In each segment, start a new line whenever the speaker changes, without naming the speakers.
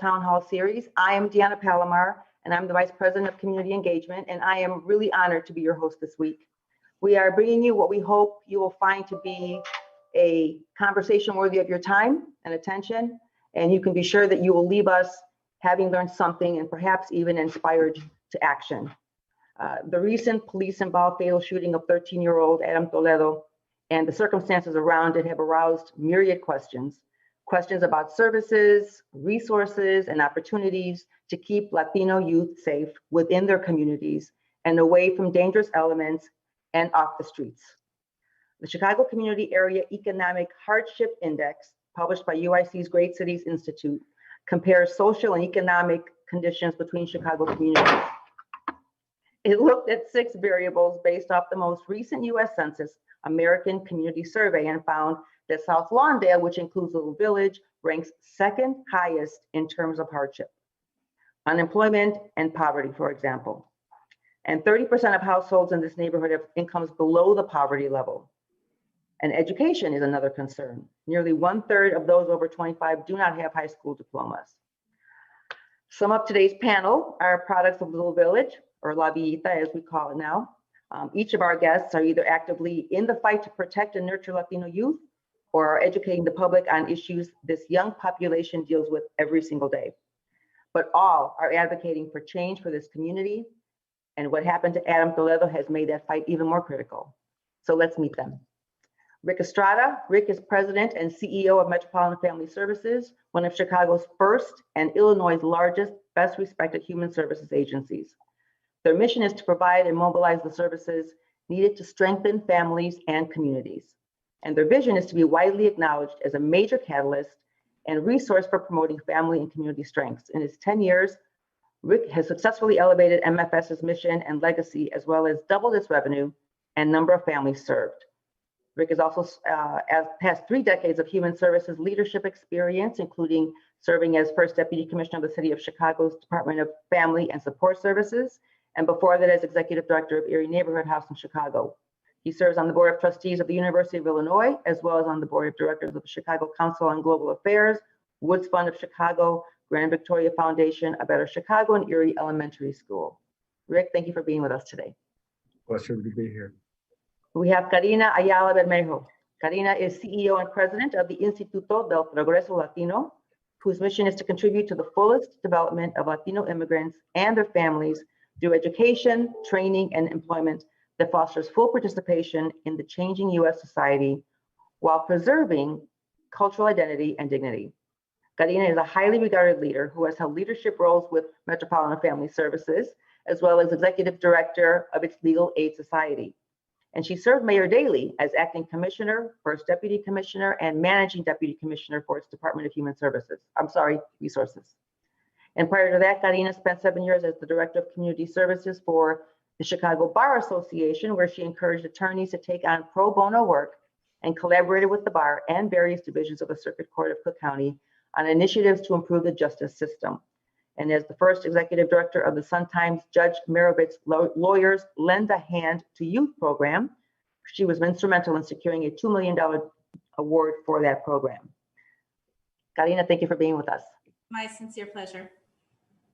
Town Hall series. I am Deanna Palomar, and I'm the Vice President of Community Engagement, and I am really honored to be your host this week. We are bringing you what we hope you will find to be a conversation worthy of your time and attention, and you can be sure that you will leave us having learned something and perhaps even inspired to action. The recent police-involved fatal shooting of 13-year-old Adam Toledo and the circumstances around it have aroused myriad questions about services, resources, and opportunities to keep Latino youth safe within their communities and away from dangerous elements and off the streets. The Chicago Community Area Economic Hardship Index, published by UIC's Great Cities Institute, compares social and economic conditions between Chicago communities. It looked at 6 variables based off the most recent US Census American Community Survey and found that South Lawndale, which includes Little Village, ranks 2nd highest in terms of hardship, unemployment, and poverty, for example. And 30% of households in this neighborhood have incomes below the poverty level. And education is another concern. Nearly 1/3 of those over 25 do not have high school diplomas. Some of today's panel are products of Little Village, or La Villita as we call it now. Each of our guests are either actively in the fight to protect and nurture Latino youth or are educating the public on issues this young population deals with every single day. But all are advocating for change for this community, and what happened to Adam Toledo has made that fight even more critical. So let's meet them. Rick Estrada. Rick is President and CEO of Metropolitan Family Services, one of Chicago's first and Illinois' largest, best respected human services agencies. Their mission is to provide and mobilize the services needed to strengthen families and communities. And their vision is to be widely acknowledged as a major catalyst and resource for promoting family and community strengths. In his 10 years, Rick has successfully elevated MFS's mission and legacy, as well as doubled its revenue and number of families served. Rick has also has 3 decades of human services leadership experience, including serving as First Deputy Commissioner of the City of Chicago's Department of Family and Support Services, and before that as Executive Director of Erie Neighborhood House in Chicago. He serves on the Board of Trustees of the University of Illinois, as well as on the Board of Directors of the Chicago Council on Global Affairs, Woods Fund of Chicago, Grand Victoria Foundation, A Better Chicago, and Erie Elementary School. Rick, thank you for being with us today.
Pleasure to be here.
We have Karina Ayala Bermejo. Karina is CEO and President of the Instituto del Progreso Latino, whose mission is to contribute to the fullest development of Latino immigrants and their families through education, training, and employment that fosters full participation in the changing US society while preserving cultural identity and dignity. Karina is a highly regarded leader who has held leadership roles with Metropolitan Family Services, as well as Executive Director of its Legal Aid Society. And she served Mayor Daley as Acting Commissioner, First Deputy Commissioner, and Managing Deputy Commissioner for its Department of Human Resources. And prior to that, Karina spent 7 years as the Director of Community Services for the Chicago Bar Association, where she encouraged attorneys to take on pro bono work and collaborated with the bar and various divisions of the Circuit Court of Cook County on initiatives to improve the justice system. And as the first Executive Director of the Sun-Times Judge Merovitz Lawyers Lend a Hand to Youth program, she was instrumental in securing a $2 million award for that program. Karina, thank you for being with us.
My sincere pleasure.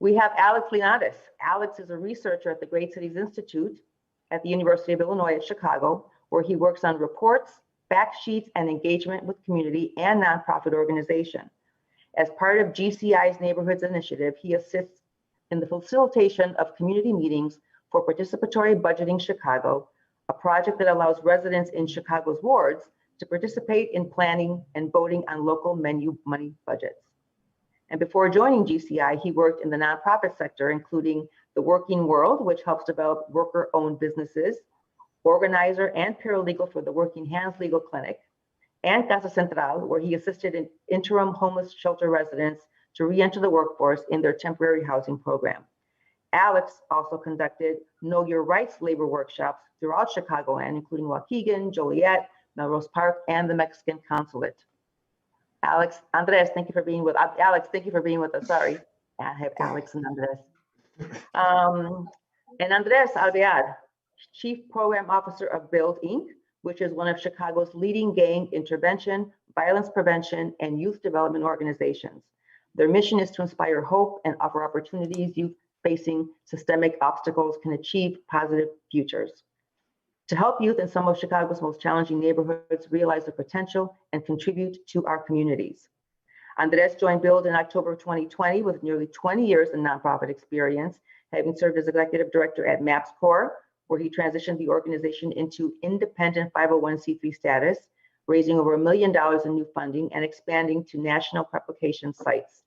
We have Alex Leonardis. Alex is a researcher at the Great Cities Institute at the University of Illinois at Chicago, where he works on reports, fact sheets, and engagement with community and nonprofit organizations. As part of GCI's Neighborhoods Initiative, he assists in the facilitation of community meetings for Participatory Budgeting Chicago, a project that allows residents in Chicago's wards to participate in planning and voting on local menu money budgets. And before joining GCI, he worked in the nonprofit sector, including the Working World, which helps develop worker-owned businesses, organizer and paralegal for the Working Hands Legal Clinic, and Casa Central, where he assisted in interim homeless shelter residents to re-enter the workforce in their temporary housing program. Alex also conducted Know Your Rights labor workshops throughout Chicagoland, including Waukegan, Joliet, Melrose Park, and the Mexican Consulate. Andres, thank you for being with us. Alex, thank you for being with us. Sorry, I have Alex and Andres. And Andres Alvear, Chief Program Officer of Build Inc., which is one of Chicago's leading gang intervention, violence prevention, and youth development organizations. Their mission is to inspire hope and offer opportunities youth facing systemic obstacles can achieve positive futures. To help youth in some of Chicago's most challenging neighborhoods realize their potential and contribute to our communities. Andres joined Build in October 2020 with nearly 20 years in nonprofit experience, having served as executive director at MAPS Corps, where he transitioned the organization into independent 501c3 status, raising over $1 million in new funding and expanding to national publication sites.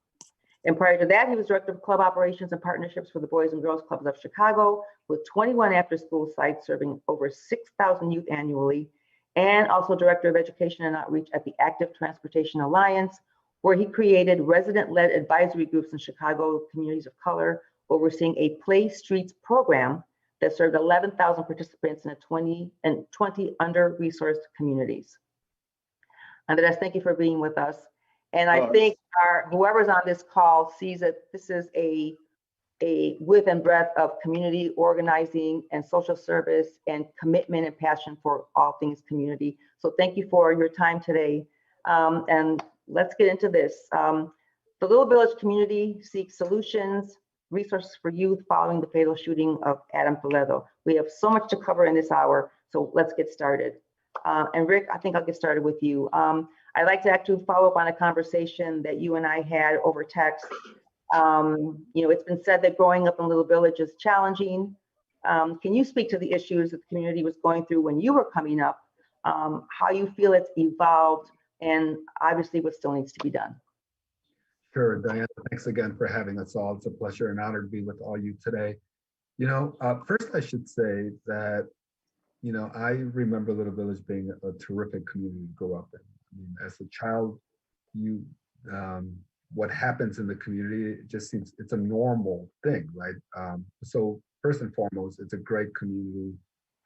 And prior to that, he was director of club operations and partnerships for the Boys and Girls Clubs of Chicago, with 21 after-school sites serving over 6,000 youth annually, and also director of education and outreach at the Active Transportation Alliance, where he created resident-led advisory groups in Chicago communities of color, overseeing a Play Streets program that served 11,000 participants in 20 under-resourced communities. Andres, thank you for being with us. And I think whoever's on this call sees that this is a width and breadth of community organizing and social service and commitment and passion for all things community. So thank you for your time today. And let's get into this. The Little Village community seeks solutions, resources for youth following the fatal shooting of Adam Toledo. We have so much to cover in this hour, so let's get started. And Rick, I think I'll get started with you. I'd like to actually follow up on a conversation that you and I had over text. It's been said that growing up in Little Village is challenging. Can you speak to the issues that the community was going through when you were coming up, how you feel it's evolved, and obviously what still needs to be done?
Sure, Diana, thanks again for having us all. It's a pleasure and honor to be with all you today. First I should say that, I remember Little Village being a terrific community to grow up in. I mean, as a child, what happens in the community, it just seems it's a normal thing, right? So first and foremost, it's a great community,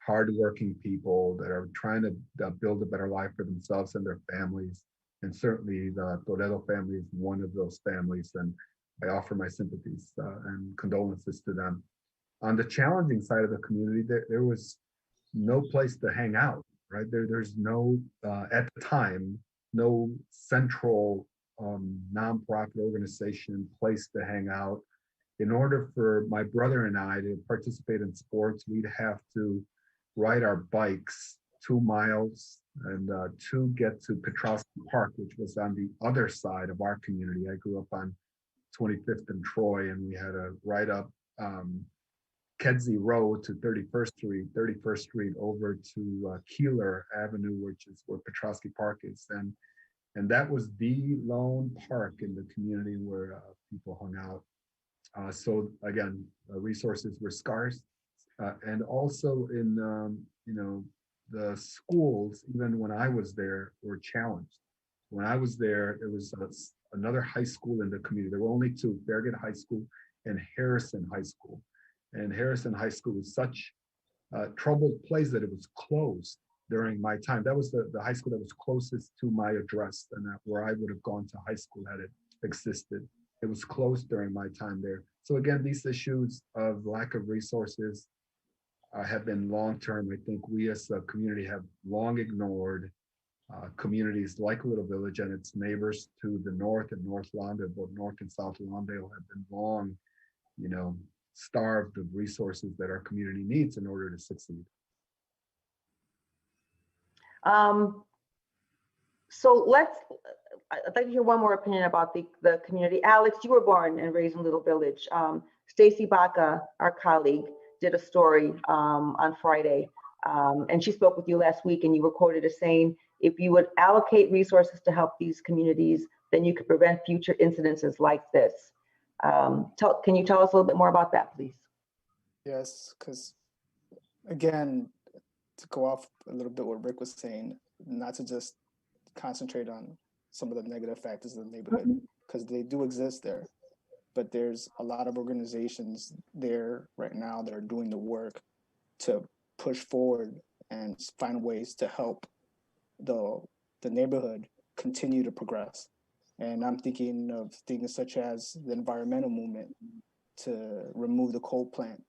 hardworking people that are trying to build a better life for themselves and their families. And certainly the Toledo family is one of those families, and I offer my sympathies and condolences to them. On the challenging side of the community, there was no place to hang out, right? There's no, at the time, no central nonprofit organization place to hang out. In order for my brother and I to participate in sports, we'd have to ride our bikes 2 miles and to get to Petrowski Park, which was on the other side of our community. I grew up on 25th and Troy, and we had to ride up Kedzie Road to 31st Street over to Keeler Avenue, which is where Petrowski Park is. And that was the lone park in the community where people hung out. So again, resources were scarce. And also in, the schools, even when I was there, were challenged. When I was there, there was another high school in the community. There were only two, Farragut High School and Harrison High School. And Harrison High School was such a troubled place that it was closed during my time. That was the high school that was closest to my address and where I would have gone to high school had it existed. It was closed during my time there. So again, these issues of lack of resources have been long-term. I think we as a community have long ignored communities like Little Village and its neighbors to the north and North Lawndale, both North and South Lawndale have been long, starved of resources that our community needs in order to succeed.
So I'd like to hear one more opinion about the community. Alex, you were born and raised in Little Village. Stacy Baca, our colleague, did a story on Friday, and she spoke with you last week, and you were quoted as saying, if you would allocate resources to help these communities, then you could prevent future incidences like this. Can you tell us a little bit more about that, please?
Yes, because again, to go off a little bit what Rick was saying, not to just concentrate on some of the negative factors of the neighborhood, because they do exist there, but there's a lot of organizations there right now that are doing the work to push forward and find ways to help the neighborhood continue to progress. And I'm thinking of things such as the environmental movement to remove the coal plant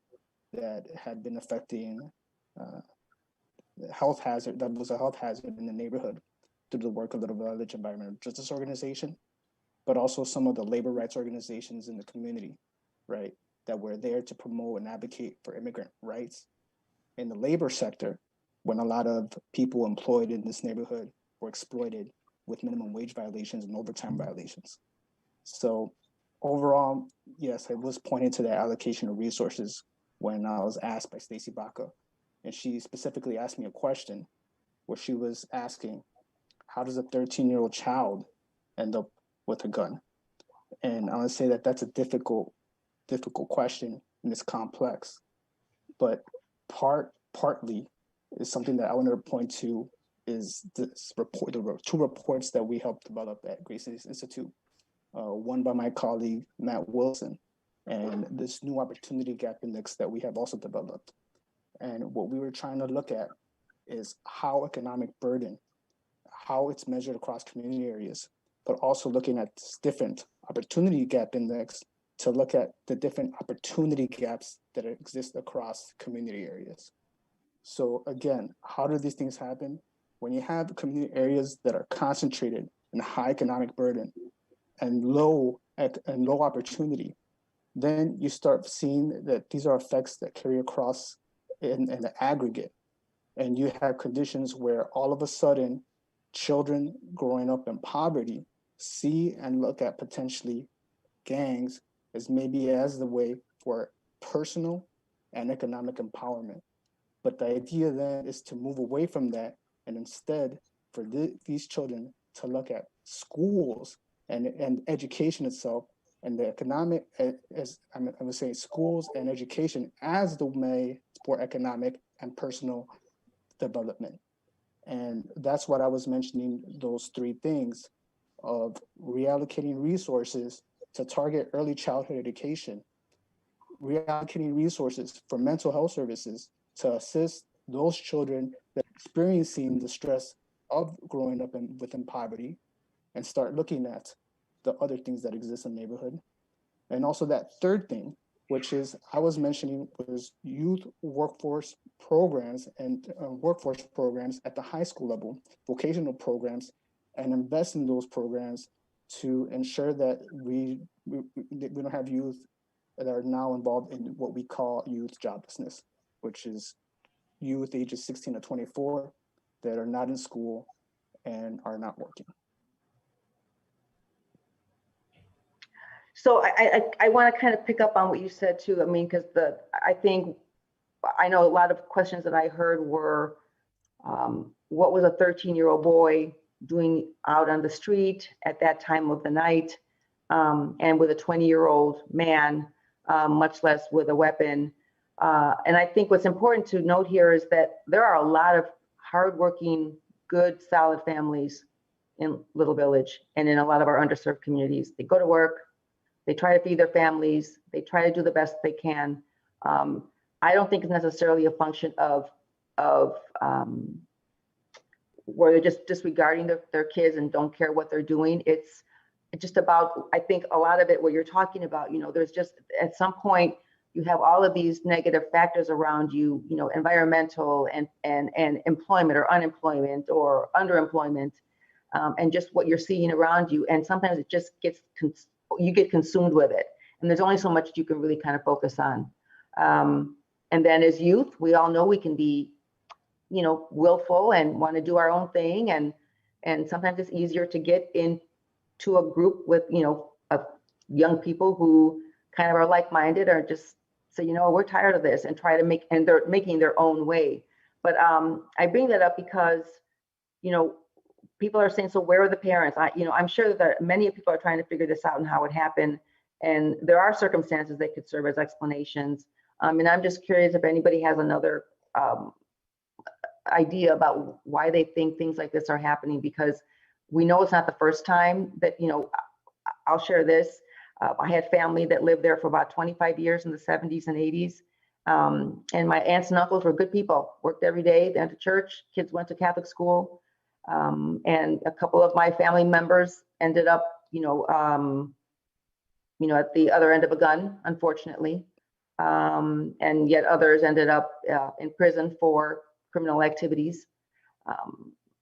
that had been affecting the health hazard, that was a health hazard in the neighborhood through the work of the Little Village Environmental Justice Organization. but also some of the labor rights organizations in the community, right, that were there to promote and advocate for immigrant rights. In the labor sector, when a lot of people employed in this neighborhood were exploited with minimum wage violations and overtime violations. So overall, yes, I was pointing to the allocation of resources when I was asked by Stacey Baca. And she specifically asked me a question where she was asking, how does a 13-year-old child end up with a gun? And I want to say that that's a difficult question, and it's complex. But partly is something that I want to point to is this report, the two reports that we helped develop at Gracie's Institute. One by my colleague, Matt Wilson, and this new opportunity gap index that we have also developed. And what we were trying to look at is how economic burden, how it's measured across community areas, but also looking at this different opportunity gap index to look at the different opportunity gaps that exist across community areas. So again, how do these things happen? When you have community areas that are concentrated in high economic burden and low opportunity, then you start seeing that these are effects that carry across in the aggregate. And you have conditions where all of a sudden children growing up in poverty see and look at potentially gangs as maybe as the way for personal and economic empowerment. But the idea then is to move away from that and instead for these children to look at schools and education itself and the economic, as I was saying, schools and education as the way for economic and personal development. And that's what I was mentioning, those three things of reallocating resources to target early childhood education, reallocating resources for mental health services to assist those children that are experiencing the stress of growing up within poverty, and start looking at the other things that exist in the neighborhood. And also that third thing, which is I was mentioning, was youth workforce programs and workforce programs at the high school level, vocational programs, and invest in those programs to ensure that we don't have youth that are now involved in what we call youth joblessness, which is youth ages 16 to 24 that are not in school and are not working.
So I want to kind of pick up on what you said too. I mean, because I know a lot of questions that I heard were, what was a 13-year-old boy doing out on the street at that time of the night, and with a 20-year-old man, much less with a weapon. And I think what's important to note here is that there are a lot of hardworking, good, solid families in Little Village and in a lot of our underserved communities. They go to work, they try to feed their families, they try to do the best they can. I don't think it's necessarily a function of where they're just disregarding their kids and don't care what they're doing. It's just about, I think a lot of it, what you're talking about, there's just at some point you have all of these negative factors around you, environmental and employment or unemployment or underemployment, and just what you're seeing around you. And sometimes it just you get consumed with it. And there's only so much you can really kind of focus on. And then as youth, we all know we can be, willful and want to do our own thing. And sometimes it's easier to get into a group with, of young people who kind of are like-minded or just say, we're tired of this, and try to and they're making their own way. But I bring that up because, people are saying, so where are the parents? I'm sure that many people are trying to figure this out and how it happened. And there are circumstances that could serve as explanations. And I'm just curious if anybody has another idea about why they think things like this are happening, because we know it's not the first time that, I'll share this. I had family that lived there for about 25 years in the 70s and 80s. And my aunts and uncles were good people, worked every day, they went to church, kids went to Catholic school. And a couple of my family members ended up, at the other end of a gun, unfortunately. And yet others ended up in prison for criminal activities.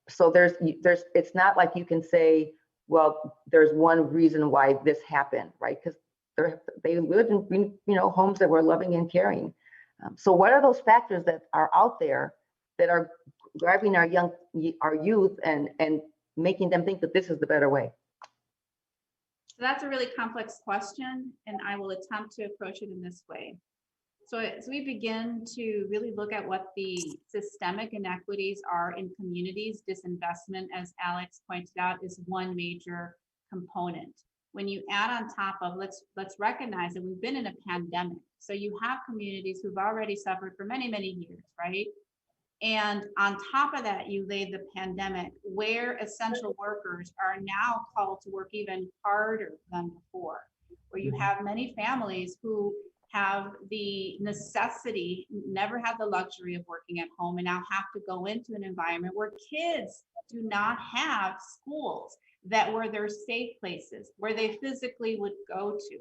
So it's not like you can say, well, there's one reason why this happened, right? Because they lived in, homes that were loving and caring. So what are those factors that are out there that are driving our youth and making them think that this is the better way?
So that's a really complex question, and I will attempt to approach it in this way. So as we begin to really look at what the systemic inequities are in communities, disinvestment, as Alex pointed out, is one major component. When you add on top of, let's recognize that we've been in a pandemic. So you have communities who've already suffered for many, many years, right? And on top of that, you lay the pandemic, where essential workers are now called to work even harder than before, where you have many families who have the necessity, never had the luxury of working at home, and now have to go into an environment where kids do not have schools that were their safe places, where they physically would go to,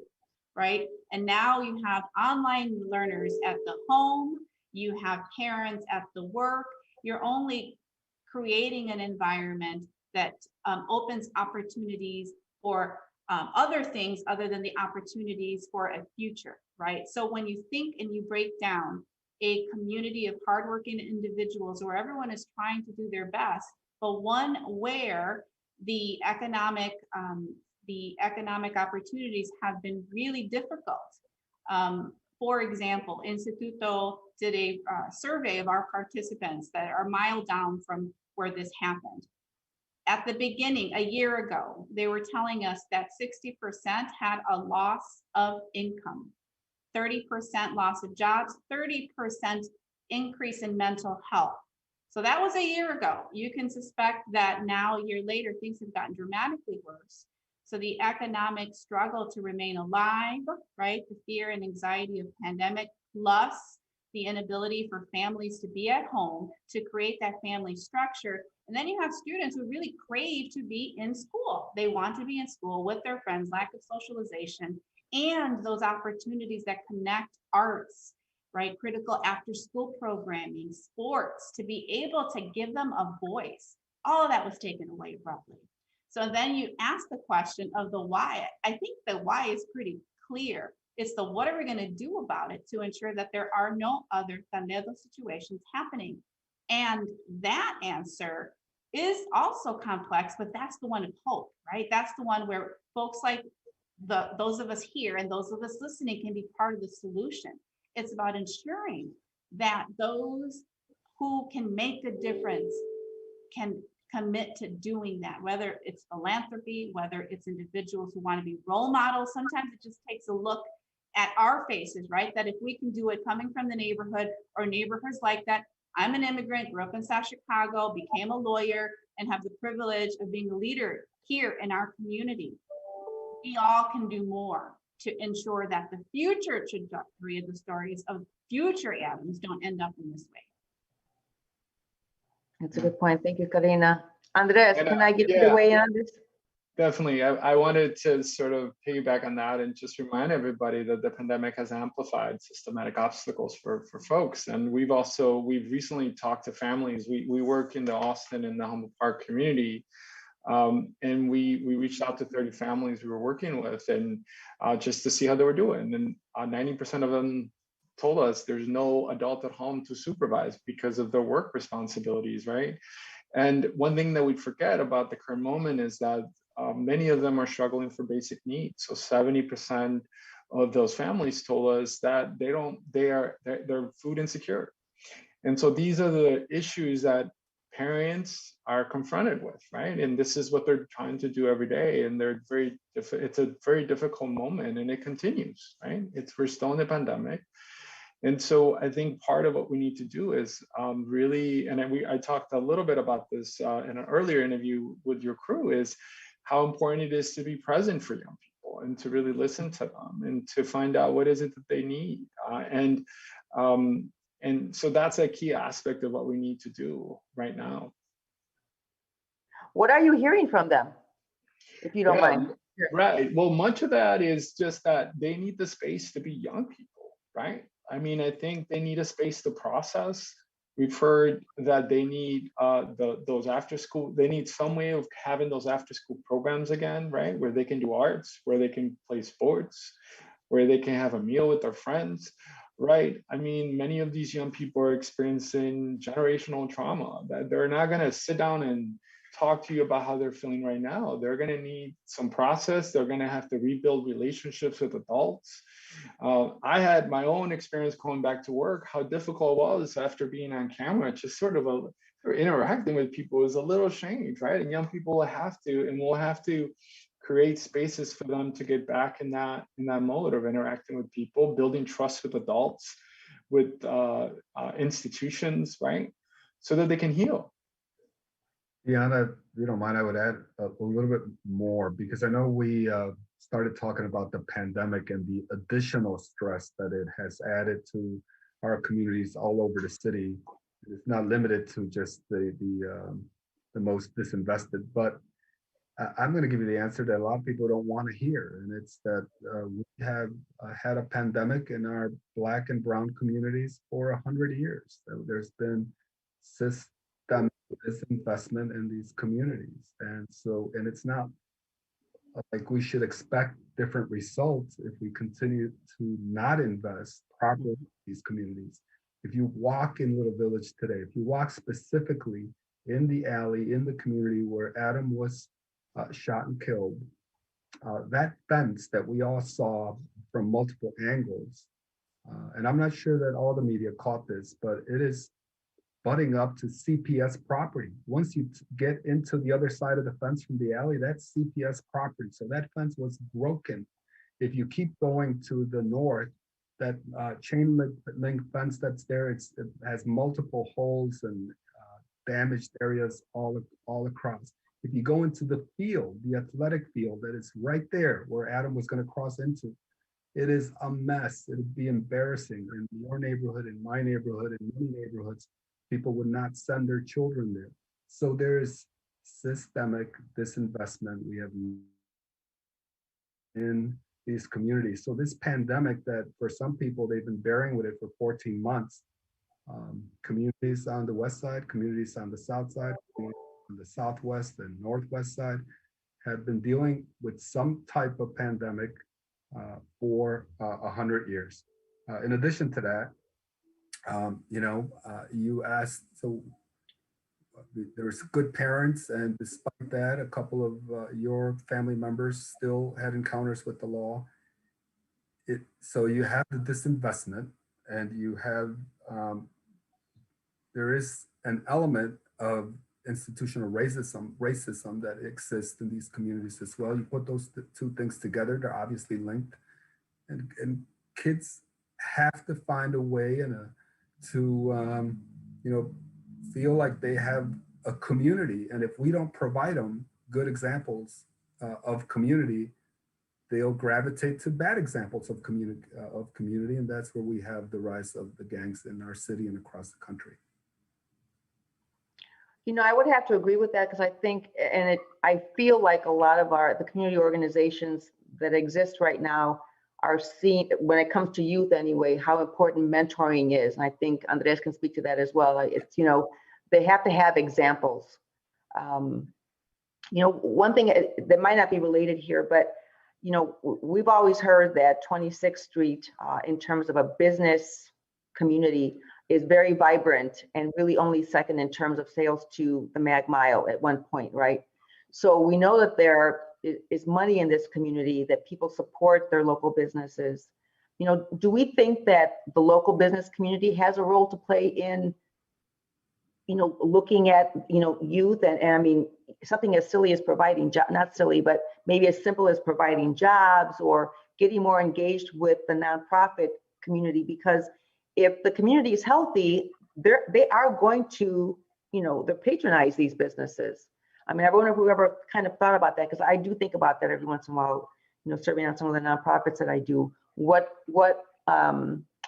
right? And now you have online learners at the home, you have parents at the work. You're only creating an environment that opens opportunities for other things other than the opportunities for a future, right? So when you think and you break down a community of hardworking individuals where everyone is trying to do their best, but one where the economic opportunities have been really difficult. For example, Instituto did a survey of our participants that are a mile down from where this happened. At the beginning, a year ago, they were telling us that 60% had a loss of income, 30% loss of jobs, 30% increase in mental health. So that was a year ago. You can suspect that now, a year later, things have gotten dramatically worse. So the economic struggle to remain alive, right? The fear and anxiety of pandemic, plus the inability for families to be at home to create that family structure. And then you have students who really crave to be in school. They want to be in school with their friends, lack of socialization, and those opportunities that connect arts, right? Critical after school programming, sports, to be able to give them a voice. All of that was taken away abruptly. So then you ask the question of the why. I think the why is pretty clear. It's the what are we going to do about it to ensure that there are no other Toledo situations happening? And that answer is also complex, but that's the one of hope, right? That's the one where folks like those of us here and those of us listening can be part of the solution. It's about ensuring that those who can make a difference can commit to doing that, whether it's philanthropy, whether it's individuals who want to be role models. Sometimes it just takes a look at our faces, right? That if we can do it coming from the neighborhood or neighborhoods like that. I'm an immigrant, grew up in South Chicago, became a lawyer, and have the privilege of being a leader here in our community. We all can do more to ensure that the future trajectory of the stories of future Adams don't end up in this way.
That's a good point. Thank you, Karina. Andres, can I get you
yeah,
to weigh in on this?
Definitely. I wanted to sort of piggyback on that and just remind everybody that the pandemic has amplified systematic obstacles for folks. And we've recently talked to families. We work in the Austin and the Humboldt Park community. And we reached out to 30 families we were working with and just to see how they were doing. And 90% of them told us there's no adult at home to supervise because of their work responsibilities, right? And one thing that we forget about the current moment is that many of them are struggling for basic needs. So 70% of those families told us that they're food insecure. And so these are the issues that parents are confronted with, right? And this is what they're trying to do every day. And it's a very difficult moment, and it continues, right? We're still in the pandemic. And so I think part of what we need to do is really, and I talked a little bit about this in an earlier interview with your crew, is how important it is to be present for young people and to really listen to them and to find out what is it that they need. And so that's a key aspect of what we need to do right now.
What are you hearing from them, if you don't mind?
Right. Well, much of that is just that they need the space to be young people, right? I mean, I think they need a space to process We've heard that they need those after school, they need some way of having those after school programs again, right? Where they can do arts, where they can play sports, where they can have a meal with their friends, right? I mean, many of these young people are experiencing generational trauma that they're not gonna sit down and talk to you about how they're feeling right now. They're gonna need some process. They're gonna have to rebuild relationships with adults. I had my own experience going back to work, how difficult it was after being on camera, just sort of interacting with people is a little strange, right? And young people will have to, and we'll have to create spaces for them to get back in that mode of interacting with people, building trust with adults, with institutions, right? So that they can heal.
Deanna, if you don't mind, I would add a little bit more, because I know we started talking about the pandemic and the additional stress that it has added to our communities all over the city. It's not limited to just the most disinvested, but I'm going to give you the answer that a lot of people don't want to hear, and it's that we have had a pandemic in our Black and Brown communities for 100 years. So there's been systemic disinvestment in these communities, and it's not like we should expect different results if we continue to not invest properly in these communities. If you walk in Little Village today, if you walk specifically in the alley in the community where Adam was shot and killed, that fence that we all saw from multiple angles, and I'm not sure that all the media caught this, but it is butting up to CPS property. Once you get into the other side of the fence from the alley, that's CPS property. So that fence was broken. If you keep going to the north, that chain link fence that's there, it has multiple holes and damaged areas all across. If you go into the field, the athletic field that is right there where Adam was going to cross into, it is a mess. It would be embarrassing in your neighborhood, in my neighborhood, in many neighborhoods. People would not send their children there. So there's systemic disinvestment we have in these communities. So this pandemic that for some people, they've been bearing with it for 14 months. Communities on the west side, communities on the south side, on the southwest and northwest side have been dealing with some type of pandemic for 100 years. In addition to that, you asked, so there's good parents, and despite that, a couple of your family members still had encounters with the law. So you have the disinvestment, and you have, there is an element of institutional racism that exists in these communities as well. You put those two things together, they're obviously linked, and kids have to find a way to feel like they have a community. And if we don't provide them good examples of community, they'll gravitate to bad examples of community, and that's where we have the rise of the gangs in our city and across the country.
I would have to agree with that, because I think, I feel like a lot of the community organizations that exist right now are seeing, when it comes to youth anyway, how important mentoring is. And I think Andres can speak to that as well. It's, they have to have examples. One thing that might not be related here, but, we've always heard that 26th Street, in terms of a business community, is very vibrant and really only second in terms of sales to the Mag Mile at one point, right? So we know that there is money in this community, that people support their local businesses. Do we think that the local business community has a role to play in, looking at, youth and I mean, something as silly as providing not silly, but maybe as simple as providing jobs or getting more engaged with the nonprofit community? Because if the community is healthy, they are going to, they patronize these businesses. I mean, I wonder if we ever kind of thought about that, because I do think about that every once in a while, serving on some of the nonprofits that I do, what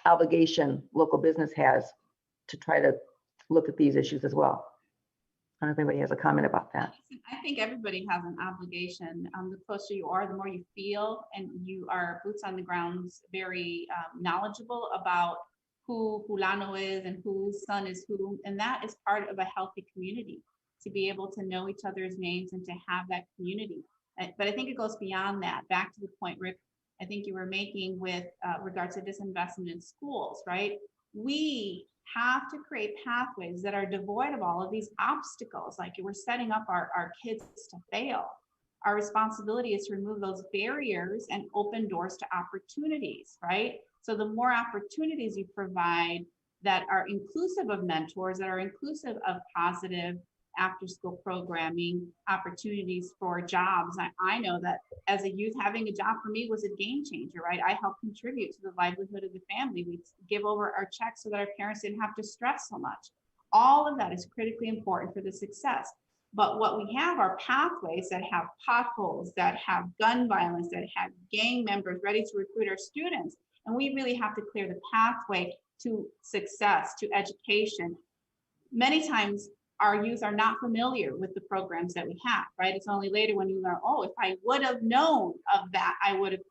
obligation local business has to try to look at these issues as well. I don't know if anybody has a comment about that.
I think everybody has an obligation. The closer you are, the more you feel, and you are boots on the ground, very knowledgeable about who Fulano is and whose son is who. And that is part of a healthy community, to be able to know each other's names and to have that community. But I think it goes beyond that. Back to the point, Rick, I think you were making with regards to disinvestment in schools, right? We have to create pathways that are devoid of all of these obstacles. Like we're setting up our kids to fail. Our responsibility is to remove those barriers and open doors to opportunities, right? So the more opportunities you provide that are inclusive of mentors, that are inclusive of positive after school programming, opportunities for jobs. I know that as a youth, having a job for me was a game changer, right? I helped contribute to the livelihood of the family. We give over our checks so that our parents didn't have to stress so much. All of that is critically important for the success. But what we have are pathways that have potholes, that have gun violence, that have gang members ready to recruit our students. And we really have to clear the pathway to success, to education. Many times, our youth are not familiar with the programs that we have, right? It's only later when you learn, oh, if I would have known of that, I would have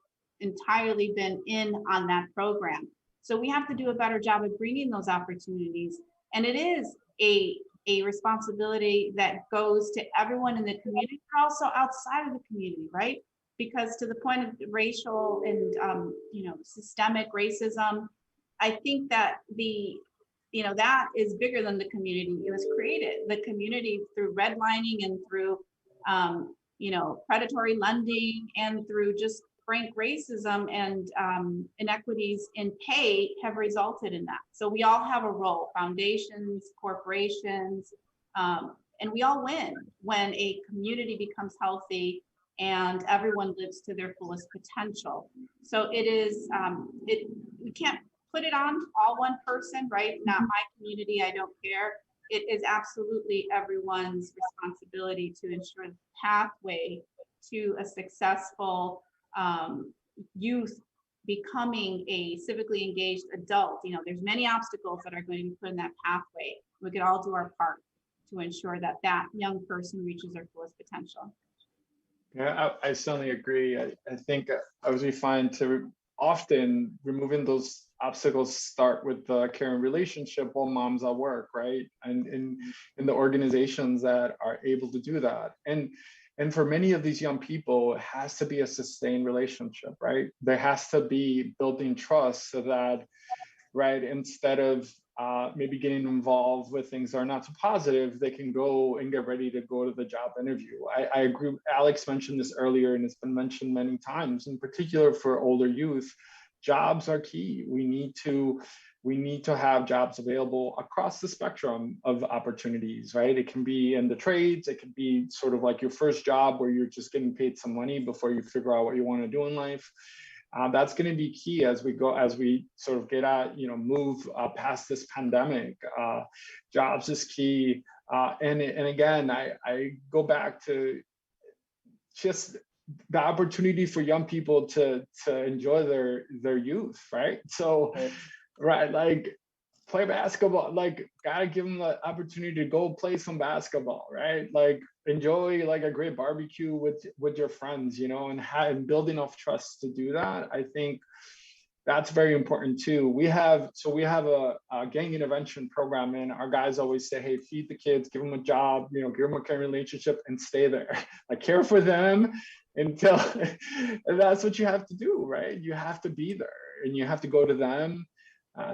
entirely been in on that program. So we have to do a better job of bringing those opportunities. And it is a responsibility that goes to everyone in the community, but also outside of the community, right? Because to the point of racial and systemic racism, I think that that is bigger than the community. It was created, the community, through redlining and through, predatory lending and through just frank racism and inequities in pay have resulted in that. So we all have a role, foundations, corporations, and we all win when a community becomes healthy and everyone lives to their fullest potential. So it is, we can't put it on all one person, right? Not my community, I don't care. It is absolutely everyone's responsibility to ensure the pathway to a successful youth becoming a civically engaged adult. There's many obstacles that are going to be put in that pathway. We could all do our part to ensure that that young person reaches their fullest potential.
Yeah, I certainly agree. I think as we find to often removing those obstacles start with the caring relationship while mom's at work, right? And in the organizations that are able to do that. And for many of these young people, it has to be a sustained relationship, right? There has to be building trust so that, right, instead of maybe getting involved with things that are not so positive, they can go and get ready to go to the job interview. I agree. Alex mentioned this earlier, and it's been mentioned many times, in particular for older youth. Jobs are key. We need to have jobs available across the spectrum of opportunities, right? It can be in the trades. It could be sort of like your first job where you're just getting paid some money before you figure out what you want to do in life. That's going to be key as we sort of get at, move past this pandemic. Jobs is key. And again, I go back to just the opportunity for young people to enjoy their youth, right? So, right, like play basketball, like gotta give them the opportunity to go play some basketball, right? Like enjoy like a great barbecue with your friends, and building off trust to do that. I think that's very important too. We have a gang intervention program, and our guys always say, hey, feed the kids, give them a job, give them a caring relationship, and stay there. Like care for them until and that's what you have to do, right? You have to be there and you have to go to them.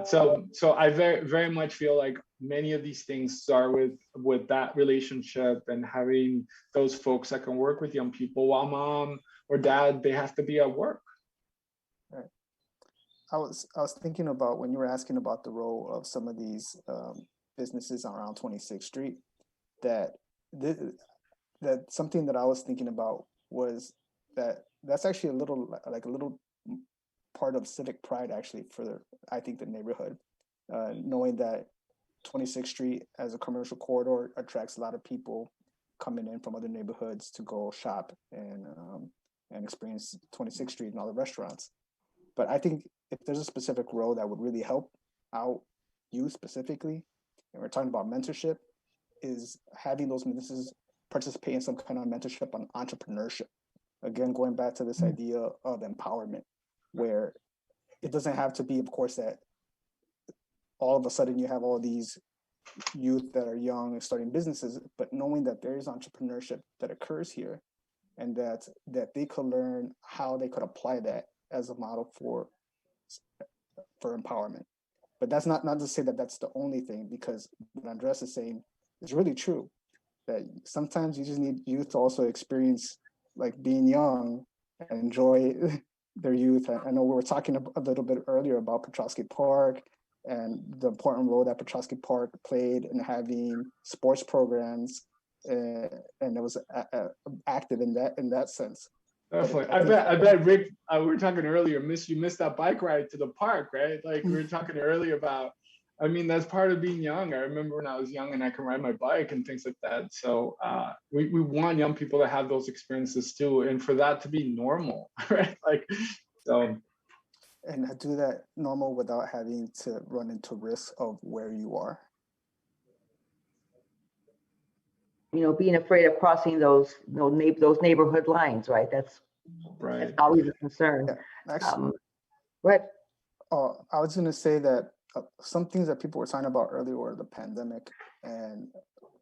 So I very, very much feel like many of these things start with that relationship and having those folks that can work with young people while mom or dad, they have to be at work.
Right. I was thinking about when you were asking about the role of some of these businesses around 26th Street, that something that I was thinking about was that's actually a little part of civic pride actually for, I think, the neighborhood, knowing that 26th Street as a commercial corridor attracts a lot of people coming in from other neighborhoods to go shop and experience 26th Street and all the restaurants. But I think if there's a specific role that would really help out youth specifically, and we're talking about mentorship, is having those businesses participate in some kind of mentorship on entrepreneurship. Again, going back to this idea of empowerment, where it doesn't have to be, of course, that all of a sudden you have all these youth that are young and starting businesses, but knowing that there is entrepreneurship that occurs here, and that they could learn how they could apply that as a model for empowerment. But that's not to say that that's the only thing, because what Andres is saying is really true, that sometimes you just need youth to also experience like being young and enjoy their youth. I know we were talking a little bit earlier about Petrosky Park and the important role that Petrosky Park played in having sports programs, and it was active in that sense.
Definitely. I bet Rick, we were talking earlier, you missed that bike ride to the park, right? Like we were talking earlier about, I mean, that's part of being young. I remember when I was young and I can ride my bike and things like that. So we want young people to have those experiences too, and for that to be normal, right? Like, so.
And do that normal without having to run into risks of where you are.
You know, being afraid of crossing those neighborhood lines, right? That's always a concern.
Yeah, actually,
but
I was going to say that some things that people were talking about earlier were the pandemic and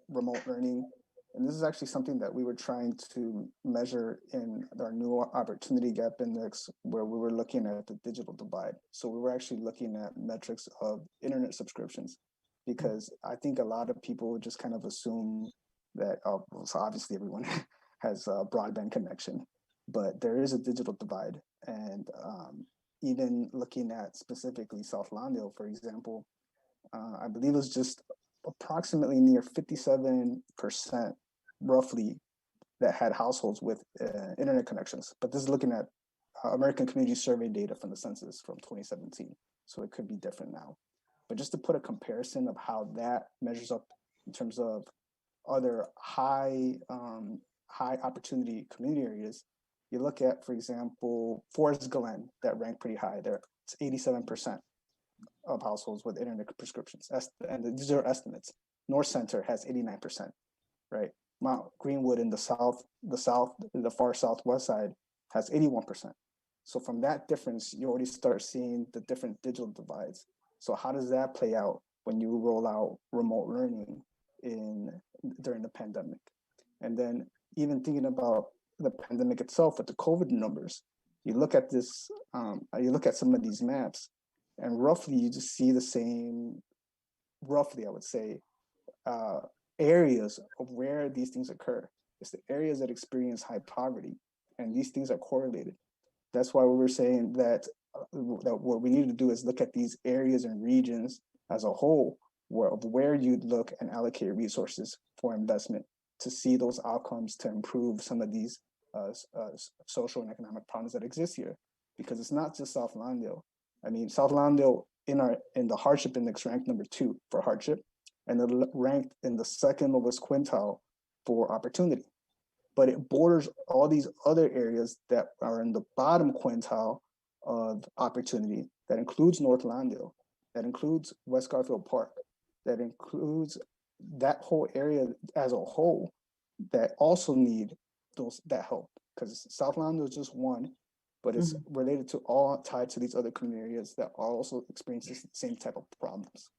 remote learning. And this is actually something that we were trying to measure in our new opportunity gap index, where we were looking at the digital divide. So we were actually looking at metrics of internet subscriptions, because I think a lot of people would just kind of assume that, so obviously everyone has a broadband connection, but there is a digital divide. And even looking at specifically South Lawndale, for example, I believe it was just approximately near 57% roughly that had households with internet connections. But this is looking at American Community Survey data from the census from 2017. So it could be different now. But just to put a comparison of how that measures up in terms of other high opportunity community areas, you look at, for example, Forest Glen, that ranked pretty high there. It's 87% of households with internet prescriptions. And these are estimates. North Center has 89%, right? Mount Greenwood in the far southwest side has 81%. So from that difference, you already start seeing the different digital divides. So how does that play out when you roll out remote learning during the pandemic? And then even thinking about the pandemic itself with the COVID numbers, you look at this, you look at some of these maps, and roughly you just see the same, roughly I would say, areas of where these things occur. It's the areas that experience high poverty, and these things are correlated. That's why we were saying that what we need to do is look at these areas and regions as a whole, where you look and allocate resources for investment to see those outcomes to improve some of these social and economic problems that exist here. Because it's not just South Lawndale. I mean, South Lawndale in the hardship index ranked number 2 for hardship, and it ranked in the second lowest quintile for opportunity. But it borders all these other areas that are in the bottom quintile of opportunity. That includes North Lawndale, that includes West Garfield Park, that includes that whole area as a whole, that also need that help. Because South Lawndale is just one, but it's related to all tied to these other community areas that also experience the same type of problems.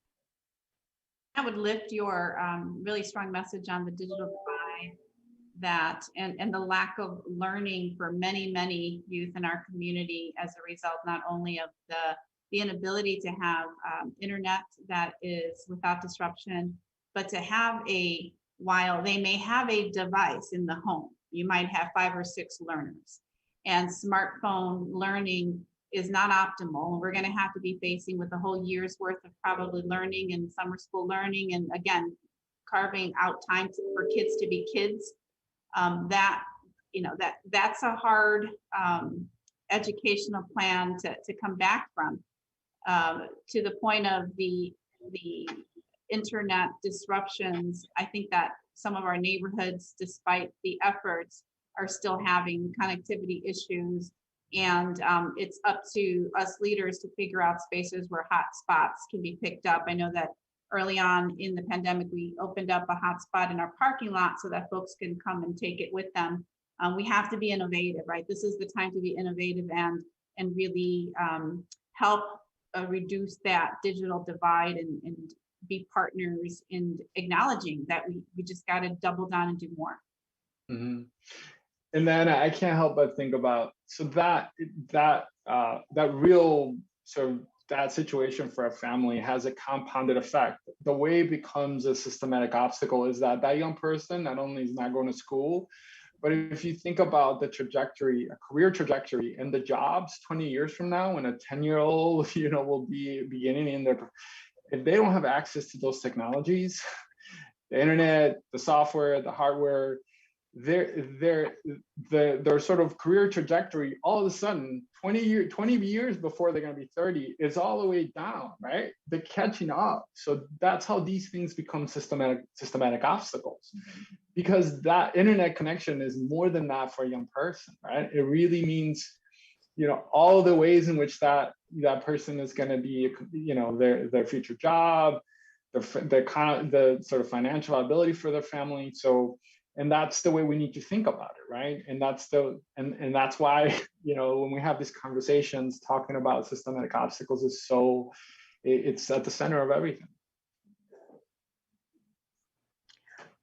I would lift your really strong message on the digital divide, and the lack of learning for many youth in our community as a result, not only of the inability to have internet that is without disruption, but to have while they may have a device in the home, you might have 5 or 6 learners, and smartphone learning is not optimal. We're going to have to be facing with a whole year's worth of probably learning and summer school learning, and again, carving out time for kids to be kids. That's a hard educational plan to come back from. To the point of the internet disruptions, I think that some of our neighborhoods, despite the efforts, are still having connectivity issues. And it's up to us leaders to figure out spaces where hot spots can be picked up. I know that early on in the pandemic, we opened up a hotspot in our parking lot so that folks can come and take it with them. We have to be innovative, right? This is the time to be innovative and really help reduce that digital divide and be partners in acknowledging that we just got to double down and do more.
Mhm. And then I can't help but think about, so that real sort of that situation for a family has a compounded effect. The way it becomes a systematic obstacle is that that young person not only is not going to school, but if you think about the trajectory, a career trajectory and the jobs 20 years from now, when a 10-year-old, will be beginning in their, if they don't have access to those technologies, the internet, the software, the hardware, their sort of career trajectory all of a sudden 20 years before they're going to be 30 is all the way down, right? They're catching up. So that's how these things become systematic obstacles, because that internet connection is more than that for a young person, right? It really means, all the ways in which that person is going to be, their future job, the sort of financial ability for their family. So, and that's the way we need to think about it, right? And that's that's why, when we have these conversations talking about systematic obstacles is it's at the center of everything.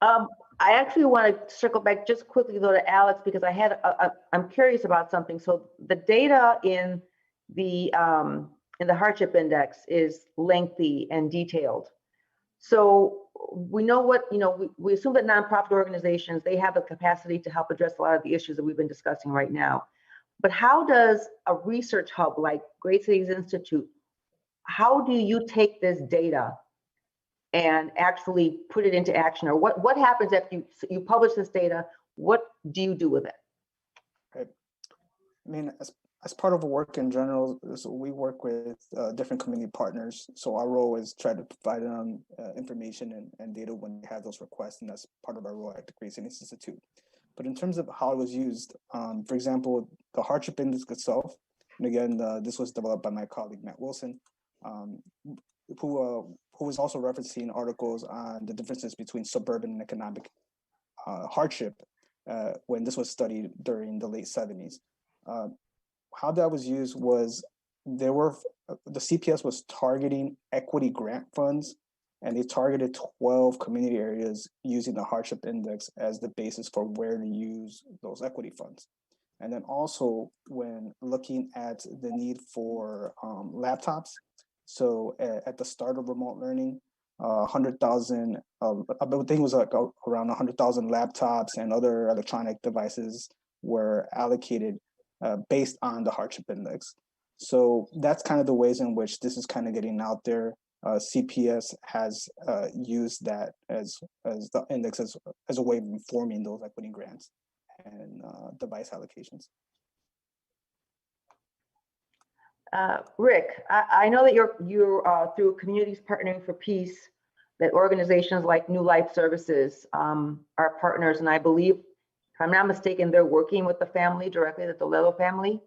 I actually want to circle back just quickly though to Alex, because I'm curious about something. So the data in the hardship index is lengthy and detailed. So we know we assume that nonprofit organizations, they have the capacity to help address a lot of the issues that we've been discussing right now. But how does a research hub like Great Cities Institute, how do you take this data and actually put it into action? Or what happens after you publish this data? What do you do with it?
Right. I mean, as part of our work in general, so we work with different community partners. So our role is try to provide them information and data when they have those requests, and that's part of our role at the Great Cities Institute. But in terms of how it was used, for example, the hardship index itself, and again, this was developed by my colleague Matt Wilson, who was also referencing articles on the differences between suburban and economic hardship when this was studied during the late 70s. How that was used was the CPS was targeting equity grant funds, and they targeted 12 community areas using the hardship index as the basis for where to use those equity funds. And then also when looking at the need for laptops, so at the start of remote learning, 100,000, I think it was like around 100,000 laptops and other electronic devices were allocated based on the hardship index. So that's kind of the ways in which this is kind of getting out there. CPS has used that as the index as a way of informing those equity grants and device allocations.
Rick, I know that you're through Communities Partnering for Peace, that organizations like New Life Services are partners, and I believe, if I'm not mistaken, they're working with the family directly, the Toledo family.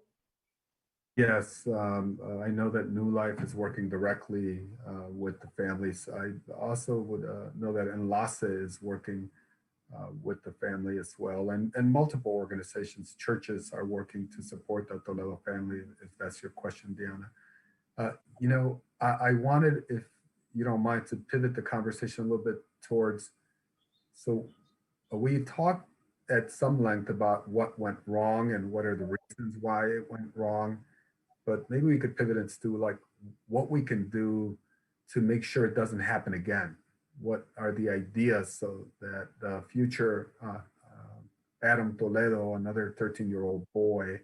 Yes, I know that New Life is working directly with the families. I also would know that Enlace is working with the family as well, and multiple organizations, churches are working to support the Toledo family, if that's your question, Deanna. I wanted, if you don't mind, to pivot the conversation a little bit towards, so we talked at some length about what went wrong and what are the reasons why it went wrong, but maybe we could pivot into like what we can do to make sure it doesn't happen again. What are the ideas so that the future Adam Toledo, another 13-year-old boy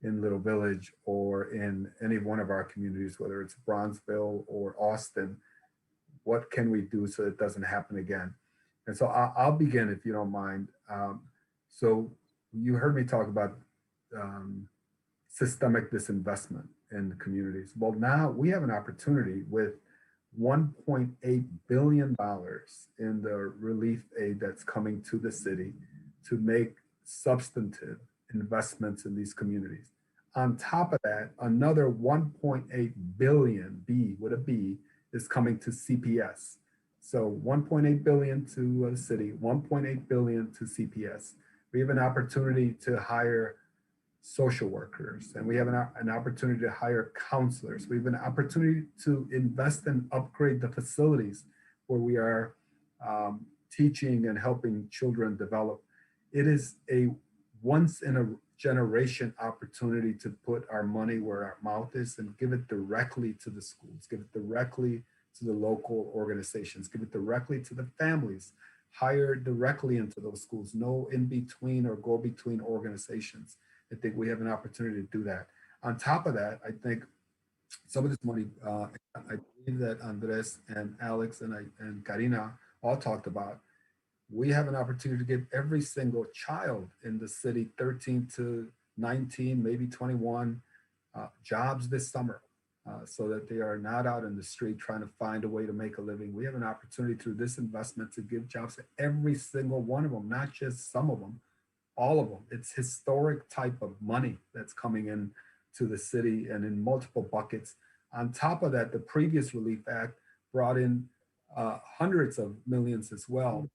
in Little Village or in any one of our communities, whether it's Bronzeville or Austin, what can we do so it doesn't happen again? And so I'll begin, if you don't mind. So you heard me talk about systemic disinvestment in the communities. Well, now we have an opportunity with $1.8 billion in the relief aid that's coming to the city to make substantive investments in these communities. On top of that, another 1.8 billion, B with a B, is coming to CPS. So 1.8 billion to the city, 1.8 billion to CPS. We have an opportunity to hire social workers, and we have an opportunity to hire counselors. We have an opportunity to invest and upgrade the facilities where we are teaching and helping children develop. It is a once in a generation opportunity to put our money where our mouth is and give it directly to the schools, give it directly to the local organizations, give it directly to the families, hire directly into those schools, no in between or go between organizations. I think we have an opportunity to do that. On top of that, I think some of this money, I believe that Andres and Alex and Karina all talked about, we have an opportunity to give every single child in the city, 13 to 19, maybe 21, jobs this summer, so that they are not out in the street trying to find a way to make a living. We have an opportunity through this investment to give jobs to every single one of them, not just some of them, all of them. It's historic type of money that's coming in to the city and in multiple buckets. On top of that, the previous Relief Act brought in hundreds of millions as well.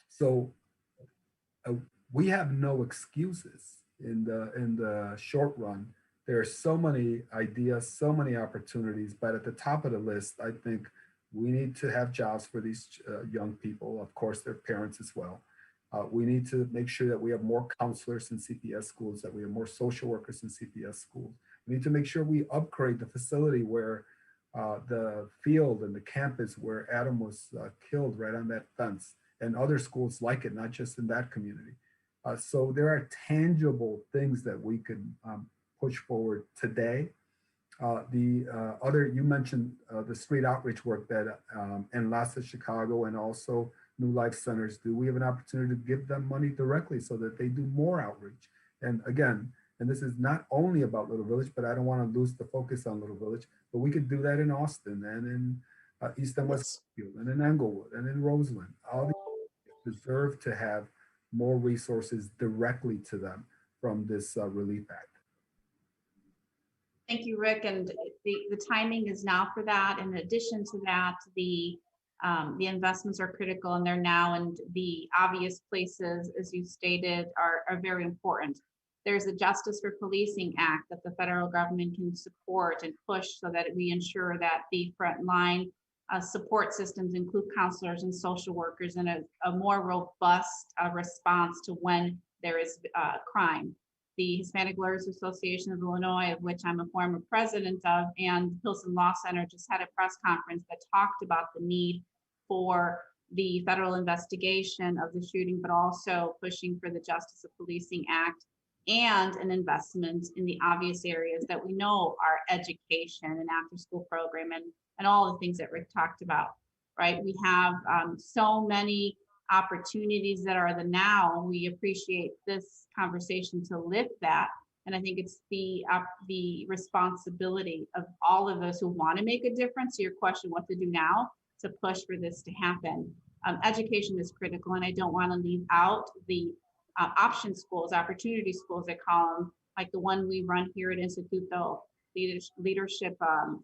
So we have no excuses in the short run. There are so many ideas, so many opportunities, but at the top of the list, I think we need to have jobs for these young people, of course, their parents as well. We need to make sure that we have more counselors in CPS schools, that we have more social workers in CPS schools. We need to make sure we upgrade the facility where the field and the campus where Adam was killed right on that fence, and other schools like it, not just in that community. So there are tangible things that we can push forward today. You mentioned the street outreach work that Enlace Chicago and also New Life Centers do. We have an opportunity to give them money directly so that they do more outreach. And again, and this is not only about Little Village, but I don't want to lose the focus on Little Village, but we could do that in Austin and in East and West Field and in Englewood and in Roseland. All these deserve to have more resources directly to them from this Relief Act.
Thank you, Rick. And the timing is now for that. In addition to that, the investments are critical and they're now, and the obvious places, as you stated, are very important. There's a Justice for Policing Act that the federal government can support and push so that we ensure that the frontline support systems include counselors and social workers and a more robust response to when there is crime. The Hispanic Lawyers Association of Illinois, of which I'm a former president of, and Pilsen Law Center just had a press conference that talked about the need for the federal investigation of the shooting, but also pushing for the Justice of Policing Act and an investment in the obvious areas that we know are education and after school program and all the things that Rick talked about, right? We have so many opportunities that are the now. We appreciate this conversation to lift that. And I think it's the responsibility of all of us who want to make a difference, to your question, what to do now to push for this to happen. Education is critical, and I don't want to leave out the option schools, opportunity schools, I call them, like the one we run here at Instituto. Leadership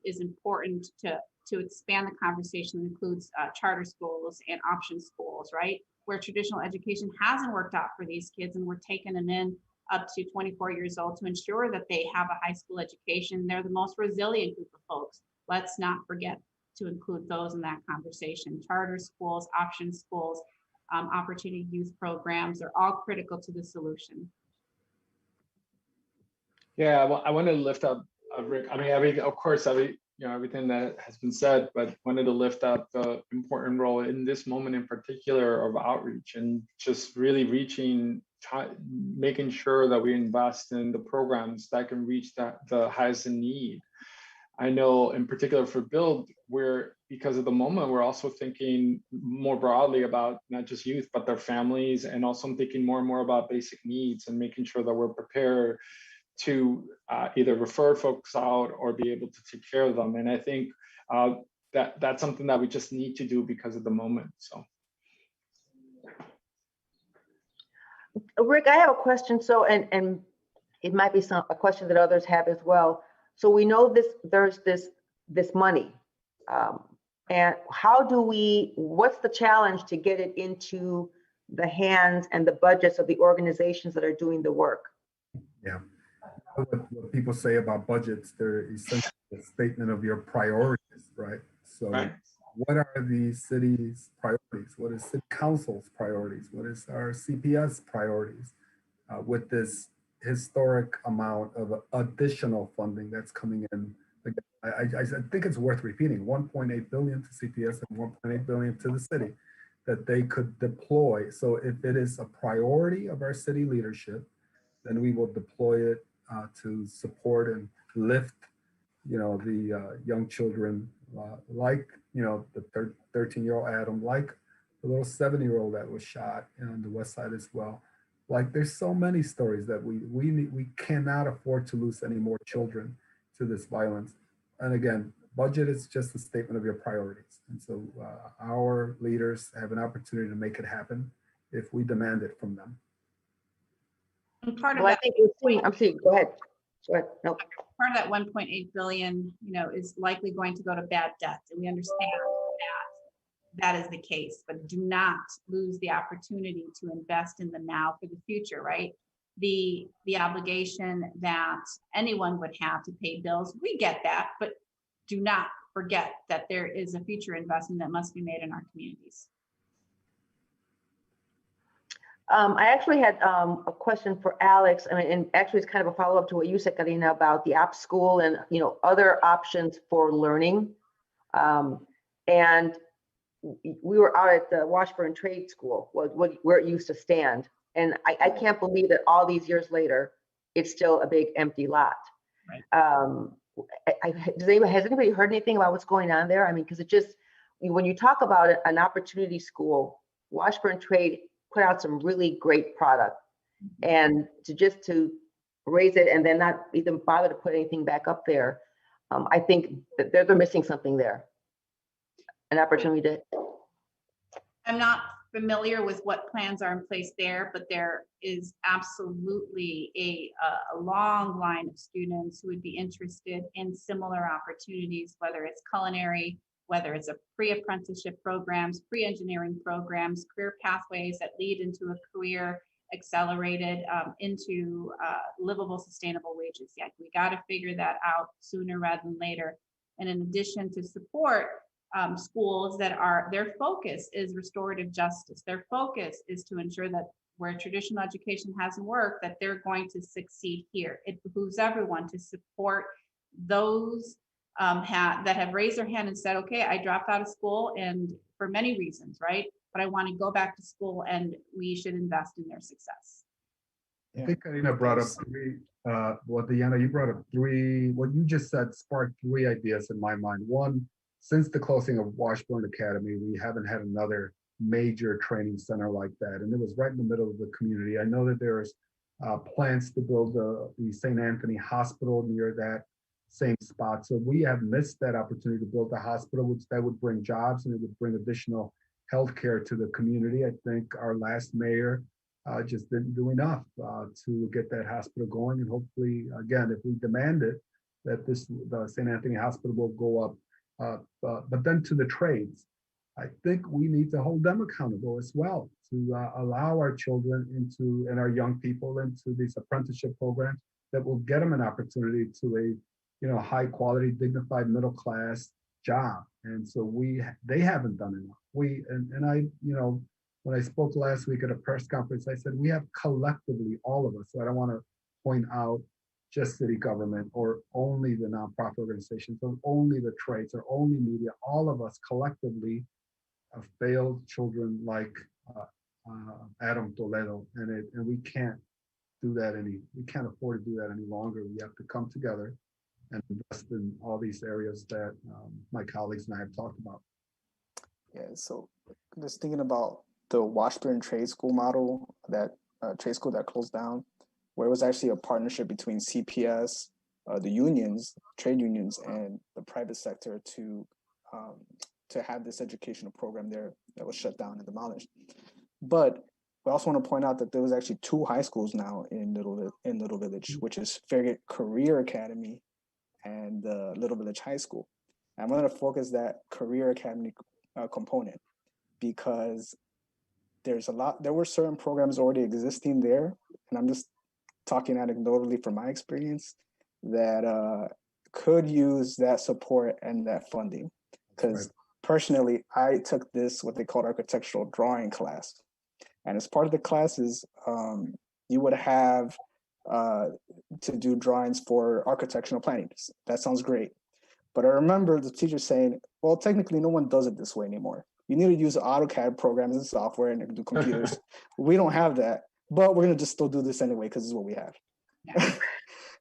is important to expand the conversation. That includes charter schools and option schools, right? Where traditional education hasn't worked out for these kids, and we're taking them in up to 24 years old to ensure that they have a high school education. They're the most resilient group of folks. Let's not forget to include those in that conversation. Charter schools, option schools, opportunity youth programs are all critical to the solution.
Yeah, I want to lift up Rick. I mean, of course, everything that has been said, but wanted to lift up the important role in this moment in particular of outreach and just really making sure that we invest in the programs that can reach the highest in need. I know in particular for Build, because of the moment, we're also thinking more broadly about not just youth, but their families, and also thinking more and more about basic needs and making sure that we're prepared to either refer folks out or be able to take care of them. And I think that's something that we just need to do because of the moment. So,
Rick, I have a question. So, and it might be a question that others have as well. So we know there's this money, and what's the challenge to get it into the hands and the budgets of the organizations that are doing the work?
Yeah. what people say about budgets, they're essentially a statement of your priorities, right? So
Right.
what are the city's priorities? What is city council's priorities? What is our CPS priorities with this historic amount of additional funding that's coming in? Again, I think it's worth repeating, 1.8 billion to CPS and 1.8 billion to the city that they could deploy. So if it is a priority of our city leadership, then we will deploy it to support and lift, the young children, like, the 13-year-old Adam, like the little 7-year-old that was shot on the West Side as well. Like, there's so many stories that we cannot afford to lose any more children to this violence. And again, budget is just a statement of your priorities. And so our leaders have an opportunity to make it happen if we demand it from them.
And part of
Well, I
that,
think we're seeing, I'm seeing, go ahead. Go ahead. No.
part of that 1.8 billion, is likely going to go to bad debt. And we understand that is the case, but do not lose the opportunity to invest in the now for the future, right? The obligation that anyone would have to pay bills, we get that, but do not forget that there is a future investment that must be made in our communities.
I actually had a question for Alex, and actually it's kind of a follow-up to what you said, Karina, about the app school and other options for learning. And we were out at the Washburn Trade School, where it used to stand, and I can't believe that all these years later, it's still a big empty lot.
Right.
Has anybody heard anything about what's going on there? I mean, because it just, when you talk about an opportunity school, Washburn Trade put out some really great product, and to raise it and then not even bother to put anything back up there, I think that they're missing something there, an opportunity to.
I'm not familiar with what plans are in place there, but there is absolutely a long line of students who would be interested in similar opportunities, whether it's culinary, whether it's a pre-apprenticeship programs, pre-engineering programs, career pathways that lead into a career accelerated into livable, sustainable wages. Yeah, we got to figure that out sooner rather than later. And in addition to support schools that their focus is restorative justice. Their focus is to ensure that where traditional education hasn't worked, that they're going to succeed here. It behooves everyone to support those that have raised their hand and said, okay, I dropped out of school and for many reasons, right? But I want to go back to school, and we should invest in their success.
I think Karina brought up three, Deanna, you brought up three, what you just said sparked three ideas in my mind. One, since the closing of Washburn Academy, we haven't had another major training center like that. And it was right in the middle of the community. I know that there's plans to build the St. Anthony Hospital near that same spot. So we have missed that opportunity to build a hospital, which that would bring jobs and it would bring additional healthcare to the community. I think our last mayor just didn't do enough to get that hospital going. And hopefully, again, if we demand it, that the St. Anthony Hospital will go up. But then to the trades, I think we need to hold them accountable as well to allow our children and our young people into these apprenticeship programs that will get them an opportunity to a high quality, dignified middle class job. And so they haven't done enough. I when I spoke last week at a press conference, I said we have collectively, all of us. So I don't want to point out just city government or only the nonprofit organizations or only the trades or only media. All of us collectively have failed children like Adam Toledo, and we can't do that we can't afford to do that any longer. We have to come together and invest in all these areas that my colleagues and I have talked about.
Yeah, so just thinking about the Washburn Trade School model, that trade school that closed down, where it was actually a partnership between CPS, the unions, trade unions, and the private sector to have this educational program there that was shut down and demolished. But we also want to point out that there was actually 2 high schools now in Little Village, which is Farragut Career Academy and Little Village High School. And I'm going to focus that Career Academy component because there were certain programs already existing there, and I'm just talking anecdotally from my experience, that could use that support and that funding. Because personally, I took this, what they called architectural drawing class. And as part of the classes, you would have to do drawings for architectural planning. That sounds great. But I remember the teacher saying, well, technically no one does it this way anymore. You need to use AutoCAD programs and software and do computers. We don't have that, but we're gonna just still do this anyway because this is what we have.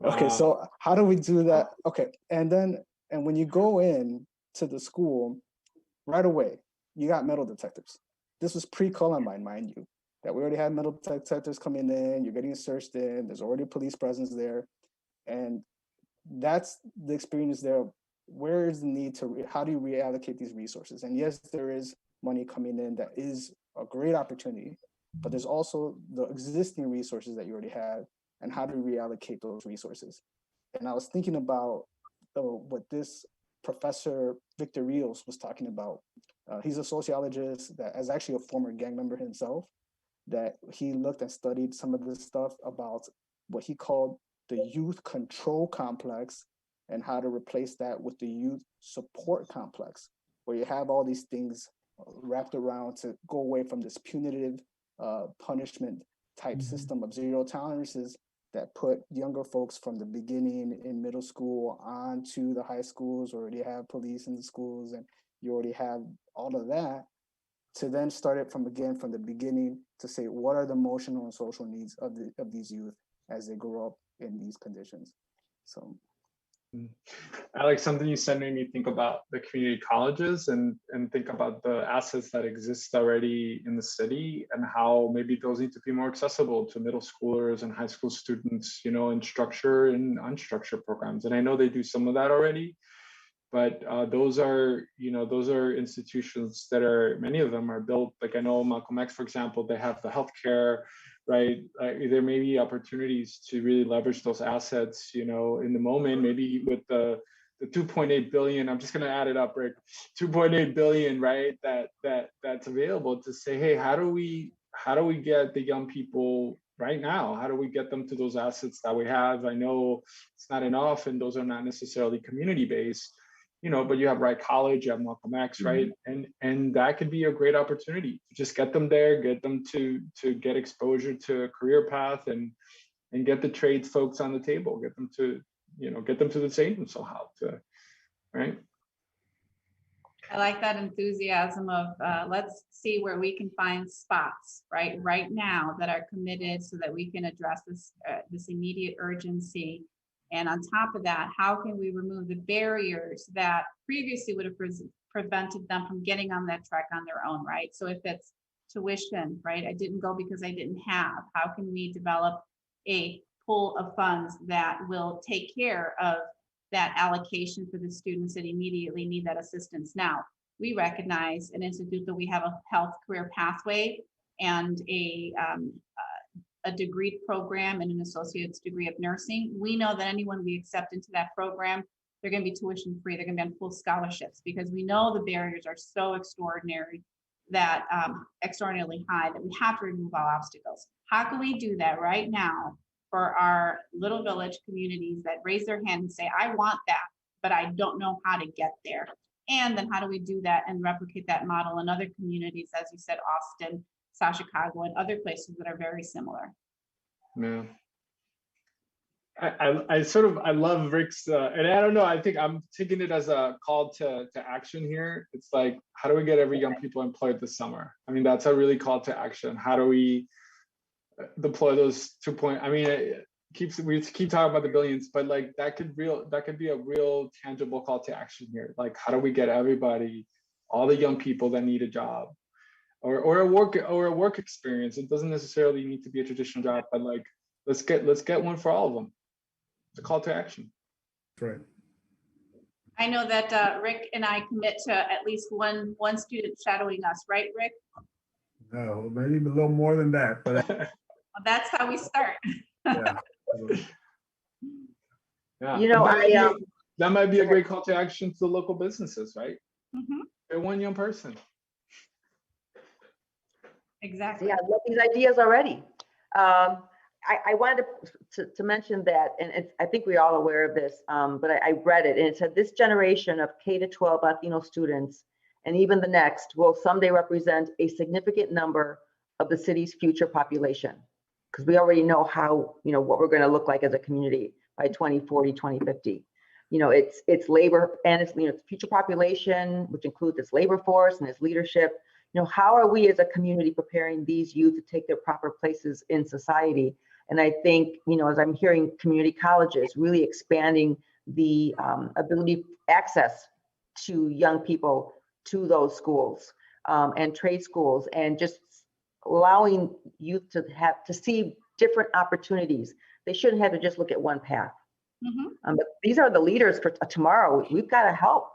Okay, so how do we do that? Okay, and when you go in to the school, right away, you got metal detectors. This was pre-Columbine, mind you, that we already had metal detectors coming in, you're getting searched in, there's already police presence there. And that's the experience there. Where is the need to, how do you reallocate these resources? And yes, there is money coming in that is a great opportunity, but there's also the existing resources that you already have, and how do we reallocate those resources? And I was thinking about what this Professor Victor Rios was talking about. He's a sociologist that is actually a former gang member himself, that he looked and studied some of this stuff about what he called the youth control complex and how to replace that with the youth support complex, where you have all these things wrapped around to go away from this punitive punishment type system of zero tolerances that put younger folks from the beginning in middle school on to the high schools, already have police in the schools, and you already have all of that, to then start it from the beginning to say, what are the emotional and social needs of these youth as they grow up in these conditions? So.
Alex, something you said made me think about the community colleges and think about the assets that exist already in the city and how maybe those need to be more accessible to middle schoolers and high school students, you know, in structured and unstructured programs. And I know they do some of that already, but those are institutions that are, many of them are built, like I know Malcolm X, for example, they have the healthcare, right? There may be opportunities to really leverage those assets, you know, in the moment, maybe with the 2.8 billion, I'm just going to add it up, Rick, 2.8 billion, right? That's available to say, hey, how do we get the young people right now? How do we get them to those assets that we have? I know it's not enough, and those are not necessarily community-based, you know, but you have Wright College, you have Malcolm X, right? And that could be a great opportunity to just get them there, get them to get exposure to a career path and get the trades folks on the table, get them to the table somehow, right?
I like that enthusiasm of let's see where we can find spots right now that are committed so that we can address this immediate urgency. And on top of that, how can we remove the barriers that previously would have prevented them from getting on that track on their own, right? So if it's tuition, right? I didn't go because I didn't have. How can we develop a pool of funds that will take care of that allocation for the students that immediately need that assistance? Now, we recognize an institute that we have a health career pathway and a degree program and an associate's degree of nursing. We know that anyone we accept into that program, they're going to be tuition free. They're going to be on full scholarships because we know the barriers are so extraordinary that extraordinarily high that we have to remove all obstacles. How can we do that right now for our little village communities that raise their hand and say, I want that, but I don't know how to get there? And then how do we do that and replicate that model in other communities, as you said, Austin, South Chicago, and other places that are very similar?
Yeah. I love Rick's, and I don't know, I think I'm taking it as a call to action here. It's like, how do we get every young people employed this summer? I mean, that's a really call to action. How do we deploy those 2 point? I mean, we keep talking about the billions, but like that could be a real tangible call to action here. Like, how do we get everybody, all the young people that need a job or a work experience? It doesn't necessarily need to be a traditional job, but like let's get one for all of them. It's a call to action.
Right.
I know that Rick and I commit to at least one student shadowing us, right, Rick?
No, maybe a little more than that, but
Well, that's how we start.
yeah.
Yeah.
You know,
that might be a great call to action to local businesses, right?
Mm-hmm.
They're one young person.
Exactly.
Yeah, I love these ideas already. I wanted to mention that, and I think we're all aware of this, but I read it, and it said this generation of K-12 Latino students, and even the next, will someday represent a significant number of the city's future population. Because we already know how, what we're going to look like as a community by 2040, 2050. It's labor and it's, it's future population, which includes its labor force and its leadership. How are we as a community preparing these youth to take their proper places in society? And I think, as I'm hearing community colleges really expanding the ability access to young people to those schools and trade schools, and just allowing youth to see different opportunities. They shouldn't have to just look at one path. But these are the leaders for tomorrow. We've got to help.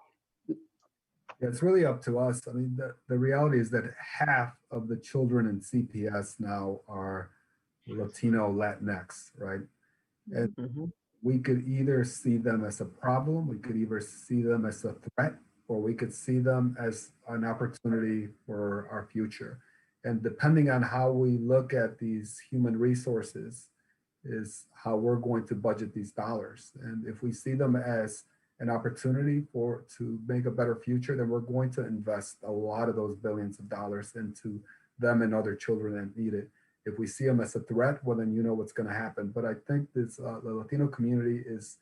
Yeah, it's really up to us. I mean, the reality is that half of the children in CPS now are Latino, Latinx, right? And we could either see them as a problem, we could either see them as a threat, or we could see them as an opportunity for our future. And depending on how we look at these human resources is how we're going to budget these dollars. And if we see them as an opportunity to make a better future, then we're going to invest a lot of those billions of dollars into them and other children that need it. If we see them as a threat, well, then you know what's going to happen. But I think this the Latino community is,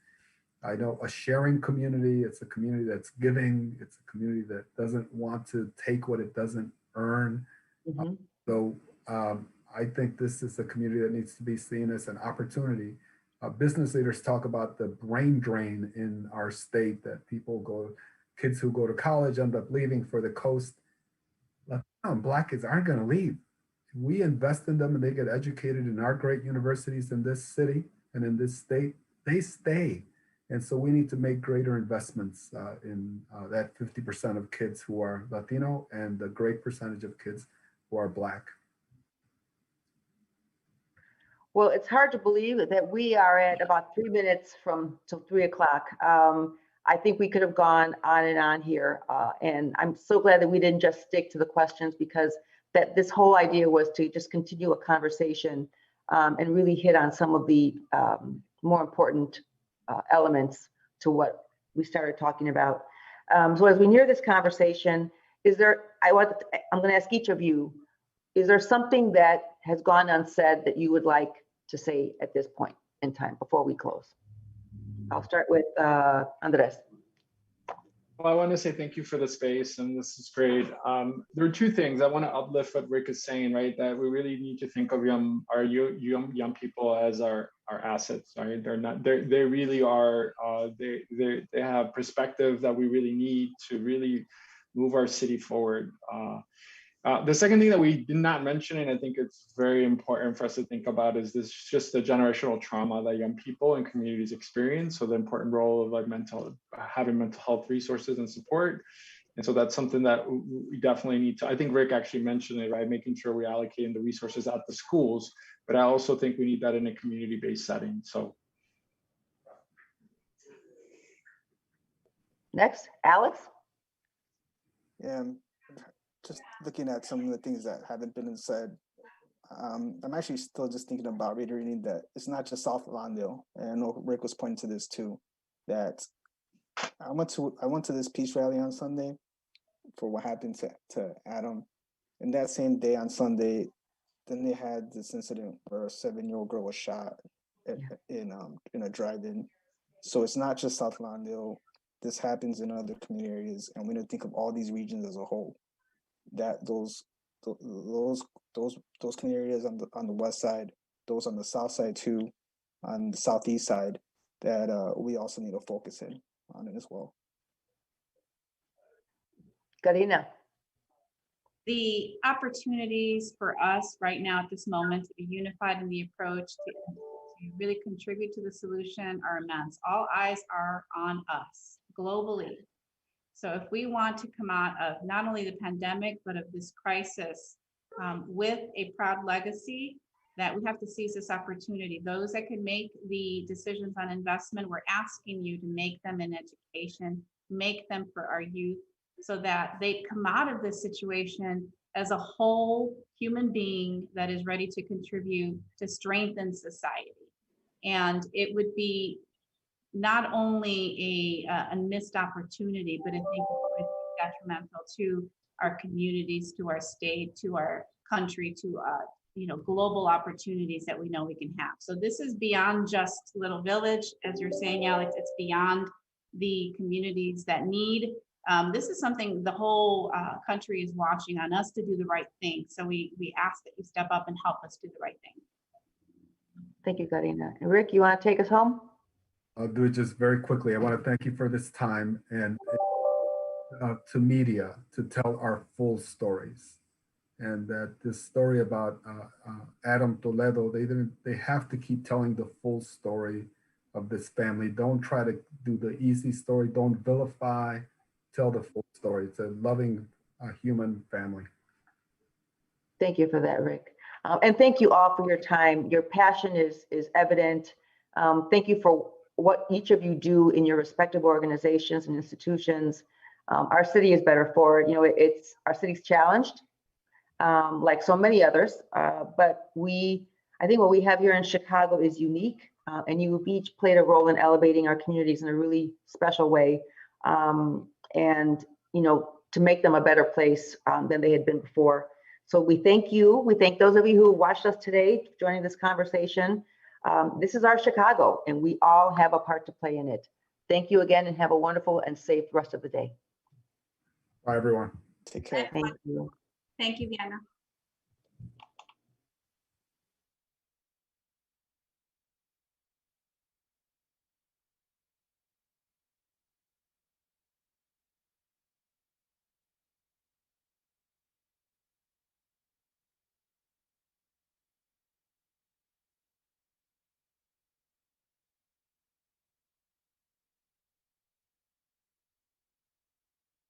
I know, a sharing community. It's a community that's giving. It's a community that doesn't want to take what it doesn't earn. I think this is a community that needs to be seen as an opportunity. Business leaders talk about the brain drain in our state, that kids who go to college end up leaving for the coast. Latino and Black kids aren't going to leave. If we invest in them and they get educated in our great universities in this city and in this state, they stay. And so we need to make greater investments in that 50% of kids who are Latino and the great percentage of kids who are Black.
Well, it's hard to believe that we are at about 3 minutes till 3 o'clock. I think we could have gone on and on here. And I'm so glad that we didn't just stick to the questions, because this whole idea was to just continue a conversation and really hit on some of the more important elements to what we started talking about. So as we near this conversation, I'm going to ask each of you, is there something that has gone unsaid that you would like to say at this point in time before we close? I'll start with Andres.
Well, I want to say thank you for the space, and this is great. There are two things. I want to uplift what Rick is saying, right? That we really need to think of our young people as our assets, right? They really are. They have perspective that we really need to really move our city forward. The second thing that we did not mention, and I think it's very important for us to think about, is just the generational trauma that young people and communities experience. So the important role of having mental health resources and support. And so that's something that we definitely need to, I think Rick actually mentioned it, right? Making sure we're allocating the resources at the schools, but I also think we need that in a community-based setting. So.
Next, Alex.
Yeah. Just looking at some of the things that haven't been said, I'm actually still just thinking about reiterating that it's not just South Lawndale, and I know Rick was pointing to this too. That I went to this peace rally on Sunday for what happened to Adam, and that same day on Sunday, then they had this incident where a 7-year-old girl was shot in a drive-in. So it's not just South Lawndale. This happens in other community areas, and we need to think of all these regions as a whole. That those community areas on the west side, those on the south side too, on the southeast side, that we also need to focus in on it as well.
Karina.
The opportunities for us right now at this moment to be unified in the approach to really contribute to the solution are immense. All eyes are on us globally. So if we want to come out of not only the pandemic, but of this crisis with a proud legacy, that we have to seize this opportunity. Those that can make the decisions on investment, we're asking you to make them in education, make them for our youth, so that they come out of this situation as a whole human being that is ready to contribute to strengthen society. And it would be not only a missed opportunity, but I think it would be detrimental to our communities, to our state, to our country, to global opportunities that we know we can have. So this is beyond just Little Village, as you're saying, Alex. It's beyond the communities that need. This is something the whole country is watching on us to do the right thing. So we ask that you step up and help us do the right thing.
Thank you, Karina. And Rick, you want to take us home?
I'll do it just very quickly. I want to thank you for this time and to media to tell our full stories. And that this story about Adam Toledo, they have to keep telling the full story of this family. Don't try to do the easy story. Don't vilify, tell the full story. It's a loving human family.
Thank you for that, Rick. And thank you all for your time. Your passion is evident. Thank you for what each of you do in your respective organizations and institutions. Our city is better for it. Our city's challenged, like so many others, but I think what we have here in Chicago is unique, and you've each played a role in elevating our communities in a really special way, and to make them a better place than they had been before. So we thank you. We thank those of you who watched us today, joining this conversation. This is our Chicago, and we all have a part to play in it. Thank you again, and have a wonderful and safe rest of the day.
Bye, everyone.
Take care.
Thank you.
Thank you, Vienna.